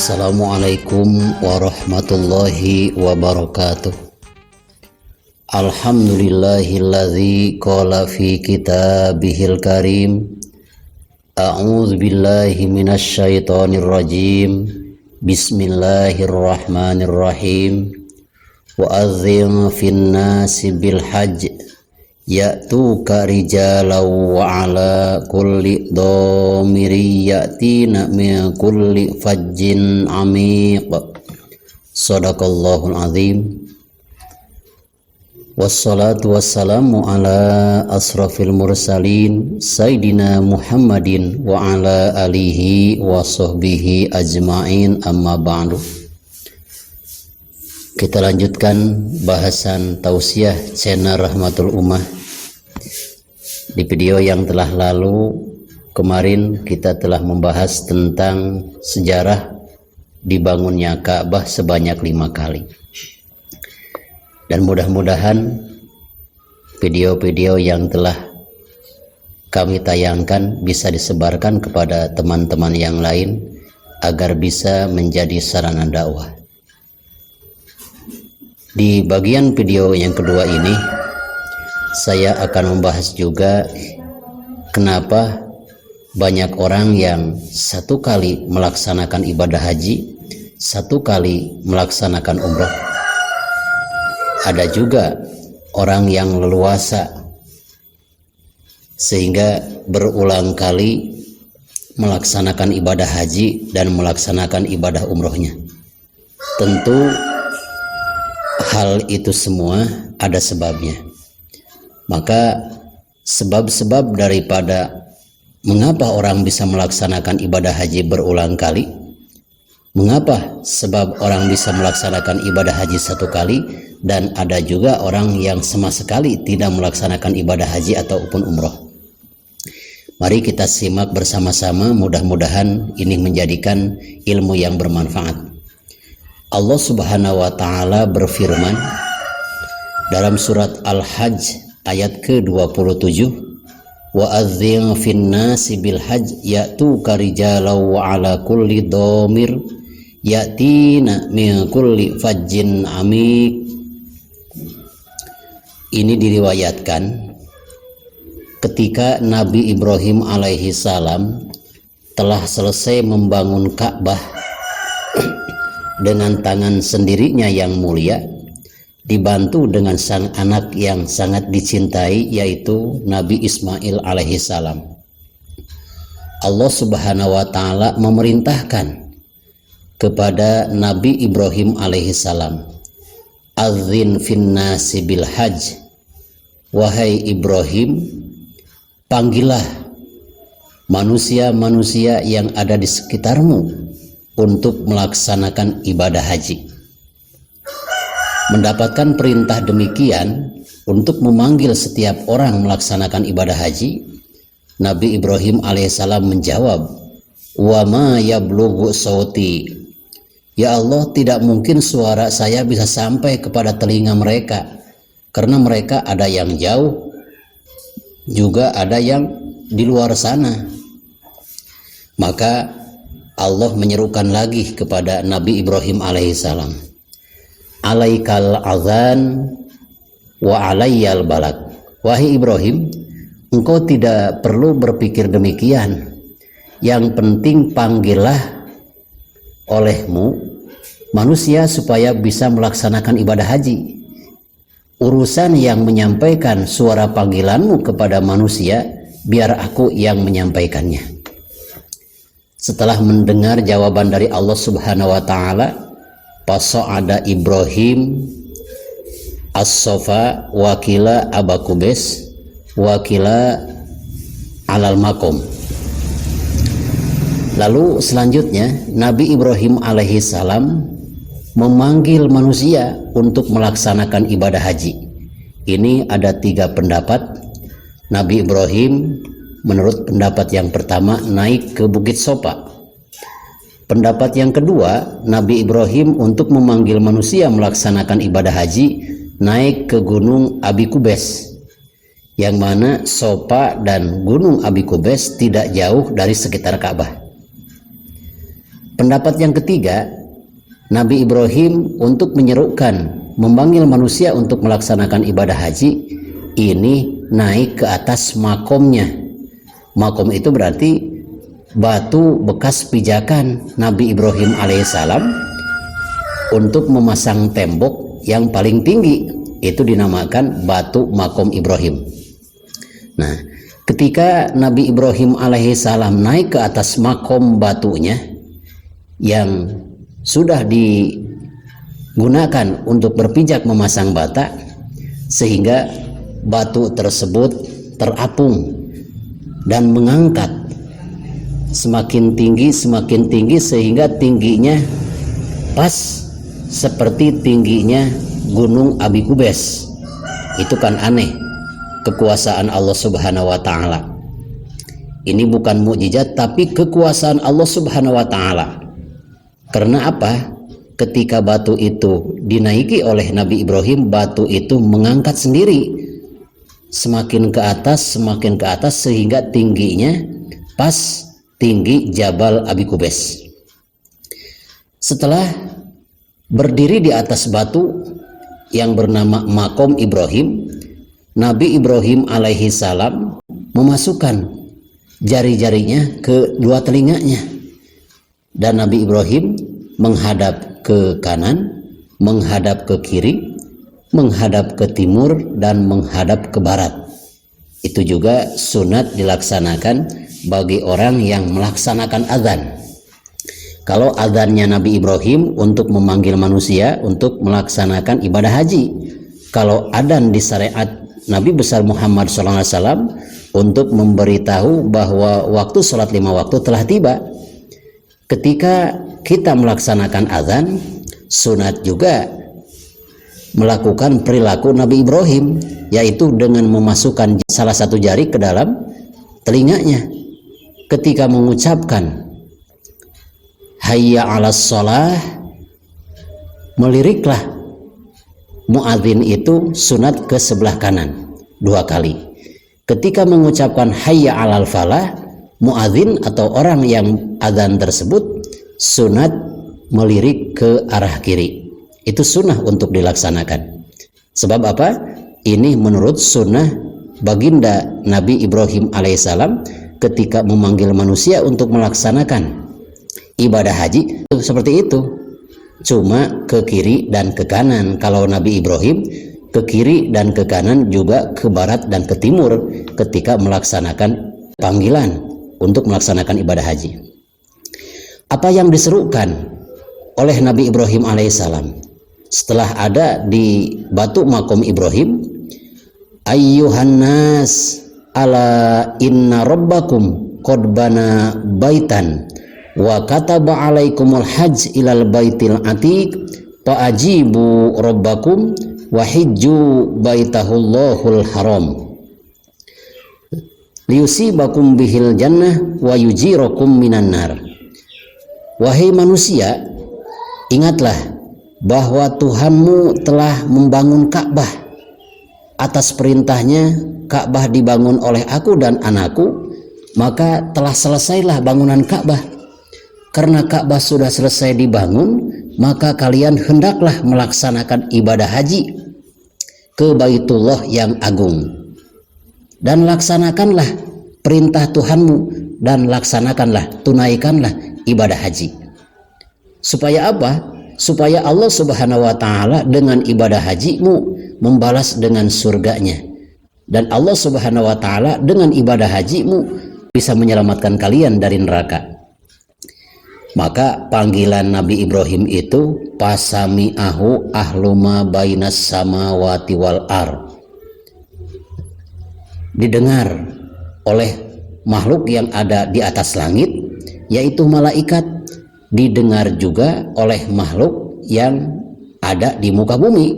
Assalamualaikum warahmatullahi wabarakatuh. Alhamdulillahilladzi qala fi kitabihil karim. A'udzu billahi minasy syaithanir rajim. Bismillahirrahmanirrahim. Wa adzin fin nasi bil hajj ya'tuka rijalan wa ala kulli dhamiri ya'tina min kulli fajjin amiq. Shadaqallahul azim. Wassalatu wassalamu ala asrafil mursalin Sayyidina Muhammadin wa ala alihi wa sahbihi ajma'in, amma ba'du. Kita lanjutkan bahasan tausiah channel Rahmatul Ummah. Di video yang telah lalu kemarin kita telah membahas tentang sejarah dibangunnya Ka'bah sebanyak 5 kali. Dan mudah-mudahan video-video yang telah kami tayangkan bisa disebarkan kepada teman-teman yang lain agar bisa menjadi sarana dakwah. Di bagian video yang kedua ini saya akan membahas juga kenapa banyak orang yang satu kali melaksanakan ibadah haji, satu kali melaksanakan umrah. Ada juga orang yang leluasa sehingga berulang kali melaksanakan ibadah haji dan melaksanakan ibadah umrohnya. Tentu hal itu semua ada sebabnya. Maka sebab-sebab daripada mengapa orang bisa melaksanakan ibadah haji berulang kali, mengapa sebab orang bisa melaksanakan ibadah haji satu kali, dan ada juga orang yang sama sekali tidak melaksanakan ibadah haji ataupun umroh. Mari kita simak bersama-sama, mudah-mudahan ini menjadikan ilmu yang bermanfaat. Allah Subhanahu wa Ta'ala berfirman dalam surat Al-Hajj ayat ke-27, wa adzin fin nasi bil hajj ya'tuka rijalan wa ala kulli dhamir ya'tina min kulli fajjin amiq. Ini diriwayatkan ketika Nabi Ibrahim alaihi salam telah selesai membangun Ka'bah dengan tangan sendirinya yang mulia, dibantu dengan sang anak yang sangat dicintai, yaitu Nabi Ismail alaihi salam. Allah Subhanahu wa Ta'ala memerintahkan kepada Nabi Ibrahim alaihi salam, adzin fin nasi bil hajj, wahai Ibrahim, panggillah manusia-manusia yang ada di sekitarmu untuk melaksanakan ibadah haji. Mendapatkan perintah demikian untuk memanggil setiap orang melaksanakan ibadah haji, Nabi Ibrahim alaihissalam menjawab, wa ma yablughu sauti, ya Allah, tidak mungkin suara saya bisa sampai kepada telinga mereka, karena mereka ada yang jauh, juga ada yang di luar sana. Maka Allah menyerukan lagi kepada Nabi Ibrahim alaihissalam, alaikal azan wa alayyal balak. Wahai Ibrahim, engkau tidak perlu berpikir demikian. Yang penting panggillah olehmu manusia supaya bisa melaksanakan ibadah haji. Urusan yang menyampaikan suara panggilanmu kepada manusia, biar aku yang menyampaikannya. Setelah mendengar jawaban dari Allah Subhanahu wa Ta'ala, fasa'ada Ibrahim as-sofa wakila abakubes wakila alal makom. Lalu selanjutnya Nabi Ibrahim alaihi salam memanggil manusia untuk melaksanakan ibadah haji. Ini ada 3 pendapat. Nabi Ibrahim menurut pendapat yang pertama naik ke Bukit Sofa. Pendapat yang kedua, Nabi Ibrahim untuk memanggil manusia melaksanakan ibadah haji naik ke Gunung Abi Kubes, yang mana Sofa dan Gunung Abi Kubes tidak jauh dari sekitar Ka'bah. Pendapat yang ketiga, Nabi Ibrahim untuk menyerukan, memanggil manusia untuk melaksanakan ibadah haji, ini naik ke atas makomnya. Makom itu berarti batu bekas pijakan Nabi Ibrahim alaihissalam untuk memasang tembok yang paling tinggi. Itu dinamakan batu makom Ibrahim. Nah, ketika Nabi Ibrahim alaihissalam naik ke atas makom batunya yang sudah digunakan untuk berpijak memasang bata, sehingga batu tersebut terapung dan mengangkat semakin tinggi sehingga tingginya pas seperti tingginya gunung Abi Kubes. Itu kan aneh, kekuasaan Allah Subhanahu wa taala. Ini bukan mukjizat tapi kekuasaan Allah Subhanahu wa taala. Karena apa? Ketika batu itu dinaiki oleh Nabi Ibrahim, batu itu mengangkat sendiri semakin ke atas sehingga tingginya pas tinggi Jabal Abi Kubes. Setelah berdiri di atas batu yang bernama Makom Ibrahim, Nabi Ibrahim alaihi salam memasukkan jari-jarinya ke dua telinganya, dan Nabi Ibrahim menghadap ke kanan, menghadap ke kiri, menghadap ke timur, dan menghadap ke barat. Itu juga sunat dilaksanakan bagi orang yang melaksanakan azan. Kalau azannya Nabi Ibrahim untuk memanggil manusia untuk melaksanakan ibadah haji, kalau adzan di syariat Nabi besar Muhammad SAW untuk memberitahu bahwa waktu sholat 5 waktu telah tiba. Ketika kita melaksanakan azan, sunat juga melakukan perilaku Nabi Ibrahim, yaitu dengan memasukkan salah satu jari ke dalam telinganya ketika mengucapkan hayya 'alas shalah, meliriklah muadzin itu sunat ke sebelah kanan 2 kali. Ketika mengucapkan hayya 'alal falah, muadzin atau orang yang azan tersebut sunat melirik ke arah kiri. Itu sunnah untuk dilaksanakan. Sebab apa? Ini menurut sunnah baginda Nabi Ibrahim alaihissalam ketika memanggil manusia untuk melaksanakan ibadah haji seperti itu. Cuma ke kiri dan ke kanan. Kalau Nabi Ibrahim ke kiri dan ke kanan, juga ke barat dan ke timur ketika melaksanakan panggilan untuk melaksanakan ibadah haji. Apa yang diserukan oleh Nabi Ibrahim alaihissalam setelah ada di batu makom Ibrahim, ayyuhan nas ala inna rabbakum qad bana baitan wa kataba alaikumul hajj ilal baitil atiq fa ajibu rabbakum wa hijju baitahullahul haram liyusibakum bihil jannah wa yujirakum minan nar. Wahai manusia, ingatlah bahwa Tuhanmu telah membangun Ka'bah. Atas perintahnya Ka'bah dibangun oleh aku dan anakku, maka telah selesailah bangunan Ka'bah. Karena Ka'bah sudah selesai dibangun, maka kalian hendaklah melaksanakan ibadah haji ke Baitullah yang agung. Dan laksanakanlah perintah Tuhanmu, dan laksanakanlah, tunaikanlah ibadah haji. Supaya apa? Supaya Allah Subhanahu wa taala dengan ibadah hajimu membalas dengan surganya, dan Allah Subhanahu wa taala dengan ibadah hajimu bisa menyelamatkan kalian dari neraka. Maka panggilan Nabi Ibrahim itu pasami'ahu ahluma bainas samawati wal ar, didengar oleh makhluk yang ada di atas langit, yaitu malaikat, didengar juga oleh makhluk yang ada di muka bumi.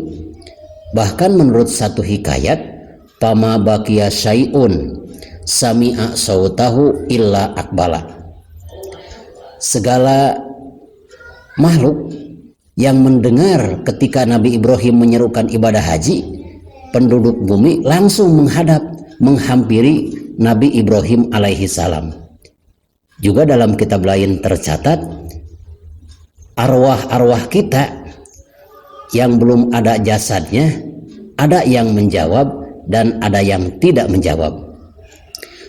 Bahkan menurut satu hikayat, pama baqiya syai'un sami'a sautahu illa akbala, segala makhluk yang mendengar ketika Nabi Ibrahim menyerukan ibadah haji, penduduk bumi langsung menghadap, menghampiri Nabi Ibrahim alaihi salam. Juga dalam kitab lain tercatat, arwah-arwah kita yang belum ada jasadnya, ada yang menjawab dan ada yang tidak menjawab.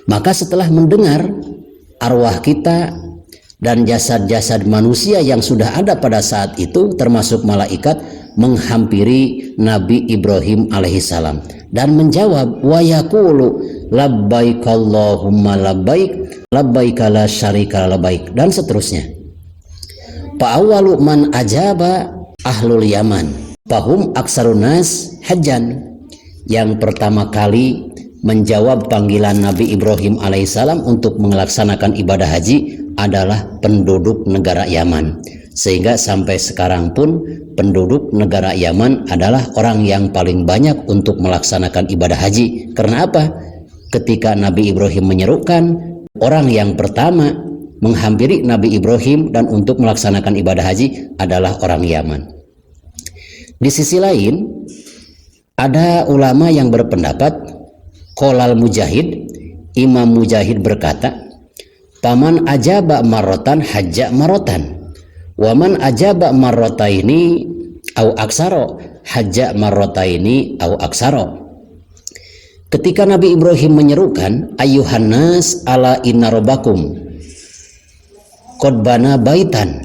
Maka setelah mendengar arwah kita dan jasad-jasad manusia yang sudah ada pada saat itu, termasuk malaikat, menghampiri Nabi Ibrahim alaihissalam dan menjawab, wa yaqulu labbaik Allahumma labbaik labbaik la syarika labbaik, dan seterusnya. Fa awwalu man ajaba ahlul Yaman fahum aksarun nas hajjan. Yang pertama kali menjawab panggilan Nabi Ibrahim alaihissalam untuk melaksanakan ibadah haji adalah penduduk negara Yaman. Sehingga sampai sekarang pun penduduk negara Yaman adalah orang yang paling banyak untuk melaksanakan ibadah haji. Karena apa? Ketika Nabi Ibrahim menyerukan, orang yang pertama menghampiri Nabi Ibrahim dan untuk melaksanakan ibadah haji adalah orang Yaman. Di sisi lain, ada ulama yang berpendapat, Qolal Mujahid, Imam Mujahid berkata, paman ajaba marrotan hajja marrotan, waman ajaba marrotaini au aksaro hajja marrotaini au aksaro. Ketika Nabi Ibrahim menyerukan, ayuhan nas ala inna rabbakum qad bana baitan,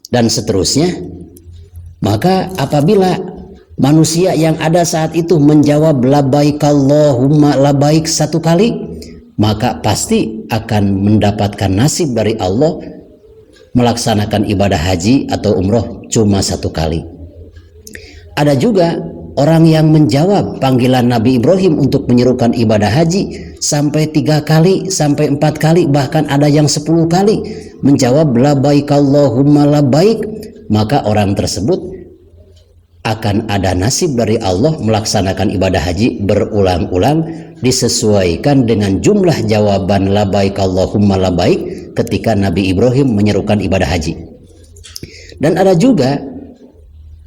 dan seterusnya, maka apabila manusia yang ada saat itu menjawab labbaik Allahumma labbaik satu kali, maka pasti akan mendapatkan nasib dari Allah melaksanakan ibadah haji atau umroh cuma satu kali. Ada juga orang yang menjawab panggilan Nabi Ibrahim untuk menyerukan ibadah haji sampai 3 kali, sampai 4 kali, bahkan ada yang 10 kali menjawab labbaik Allahumma labbaik, maka orang tersebut akan ada nasib dari Allah melaksanakan ibadah haji berulang-ulang disesuaikan dengan jumlah jawaban labbaik Allahumma labbaik ketika Nabi Ibrahim menyerukan ibadah haji. Dan ada juga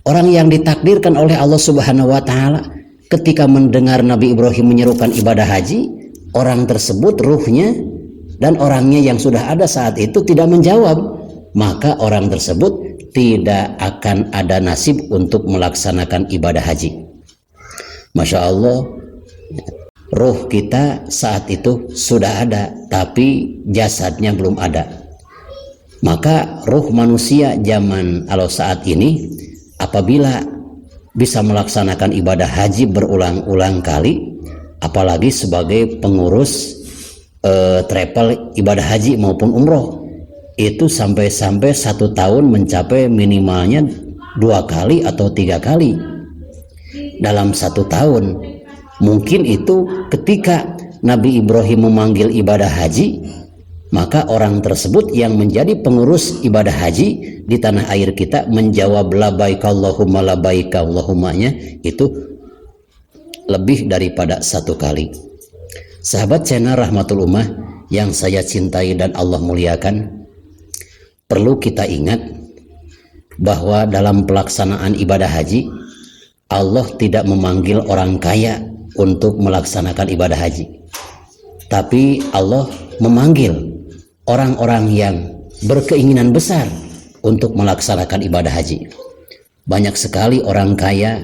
orang yang ditakdirkan oleh Allah Subhanahu wa taala ketika mendengar Nabi Ibrahim menyerukan ibadah haji, orang tersebut ruhnya dan orangnya yang sudah ada saat itu tidak menjawab, maka orang tersebut tidak akan ada nasib untuk melaksanakan ibadah haji. Masya Allah, ruh kita saat itu sudah ada, tapi jasadnya belum ada. Maka ruh manusia zaman saat ini apabila bisa melaksanakan ibadah haji berulang-ulang kali, apalagi sebagai pengurus travel ibadah haji maupun umroh, itu sampai-sampai 1 tahun mencapai minimalnya 2 kali atau 3 kali dalam 1 tahun. Mungkin itu ketika Nabi Ibrahim memanggil ibadah haji, maka orang tersebut yang menjadi pengurus ibadah haji di tanah air kita menjawab labbaik Allahumma labbaik Allahumma-nya itu lebih daripada 1 kali. Sahabat channel Rahmatul Ummah yang saya cintai dan Allah muliakan, perlu kita ingat bahwa dalam pelaksanaan ibadah haji, Allah tidak memanggil orang kaya untuk melaksanakan ibadah haji, tapi Allah memanggil orang-orang yang berkeinginan besar untuk melaksanakan ibadah haji. Banyak sekali orang kaya,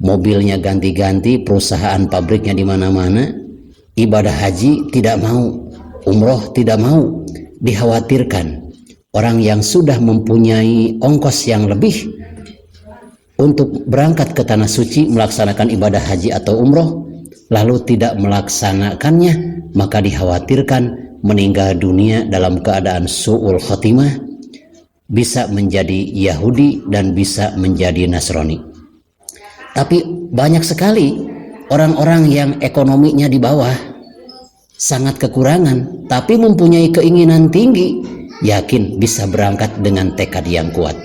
mobilnya ganti-ganti, perusahaan pabriknya di mana-mana, ibadah haji tidak mau, umroh tidak mau. Dikhawatirkan orang yang sudah mempunyai ongkos yang lebih untuk berangkat ke tanah suci melaksanakan ibadah haji atau umroh lalu tidak melaksanakannya, maka dikhawatirkan meninggal dunia dalam keadaan su'ul khotimah, bisa menjadi Yahudi dan bisa menjadi Nasrani. Tapi banyak sekali orang-orang yang ekonominya di bawah, sangat kekurangan, tapi mempunyai keinginan tinggi, yakin bisa berangkat dengan tekad yang kuat.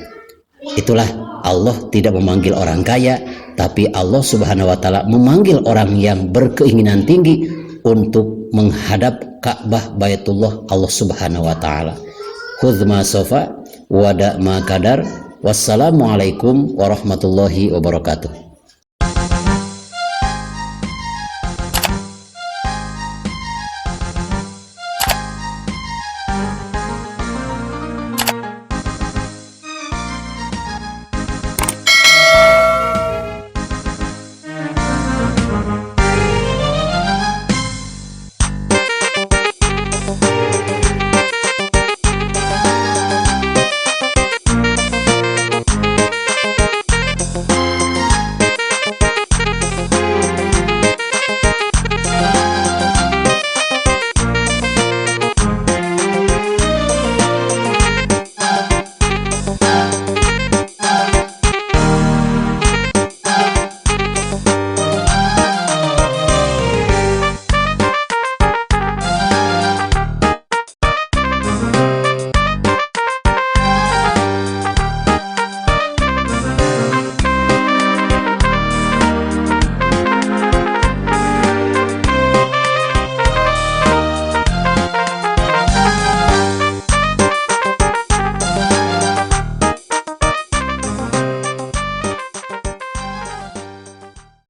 Itulah Allah tidak memanggil orang kaya, tapi Allah Subhanahu wa taala memanggil orang yang berkeinginan tinggi untuk menghadap Ka'bah Baitullah Allah Subhanahu wa taala. Khudz ma sofa wada ma kadar. Wassalamualaikum warahmatullahi wabarakatuh.